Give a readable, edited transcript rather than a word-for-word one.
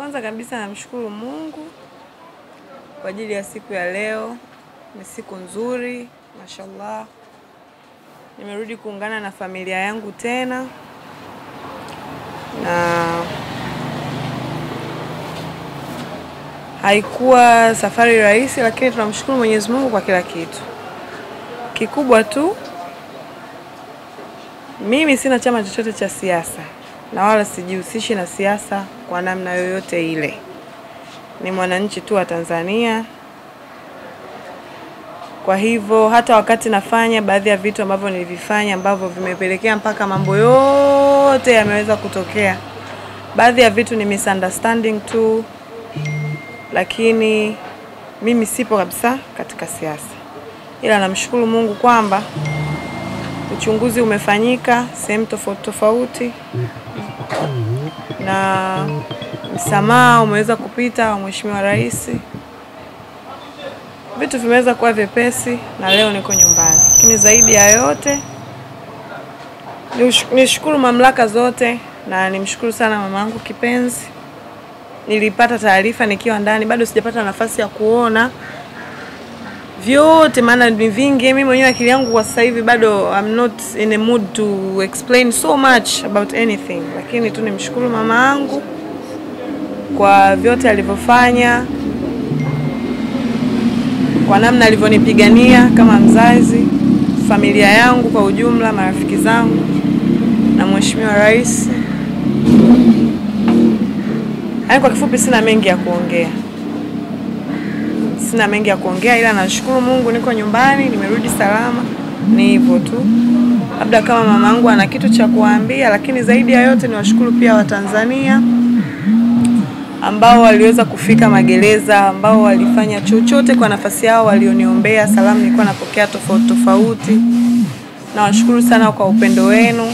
Kwanza kabisa namshukuru Mungu kwa ajili ya siku ya leo. Ni siku nzuri, mashallah. Nimerudi kuungana na familia yangu tena. Na haikuwa safari rahisi, lakini tunamshukuru Mwenyezi Mungu kwa kila kitu. Kikubwa tu, mimi sina chama chochote cha siasa na wala sijihusishi na siasa kwa namna yoyote ile. Ni mwananchi tu wa Tanzania. Kwa hivyo hata wakati nafanya baadhi ya vitu ambavyo nilivifanya ambavyo vimepelekea mpaka mambo yote yameweza kutokea. Baadhi ya vitu ni misunderstanding tu, lakini mimi sipo kabisa katika siasa. Ila namshukuru Mungu kwamba uchunguzi umefanyika sehemu tofauti tofauti na msamaha umeweza kupita wa Mheshimiwa Rais. Vitu vimeweza kuwa vyepesi na leo niko nyumbani. Lakini zaidi ya yote nishukuru mamlaka zote na nimshukuru sana mamangu kipenzi. Nilipata taarifa nikiwa ndani, bado sijapata nafasi ya kuona vyote maana ni vingi. Mimi mwenyewe akili yangu kwa sasa hivi bado I'm not in a mood to explain so much about anything. Lakini tu nimshukuru mama yangu kwa vyote alivyofanya, kwa namna alivyonipigania kama mzazi, familia yangu kwa ujumla, marafiki zangu na Mheshimiwa Rais. Kwa kifupi sina mengi ya kuongea. Ila nashukuru Mungu niko nyumbani, nimerudi salama. Ni hivyo tu. Labda kama mamangu ana kitu cha kuambia, lakini zaidi ya yote niwashukuru pia Watanzania ambao waliweza kufika magereza, ambao walifanya chochote kwa nafasi yao, walioniombea salamu nilikuwa napokea tofauti tofauti. Nawashukuru sana kwa upendo wenu.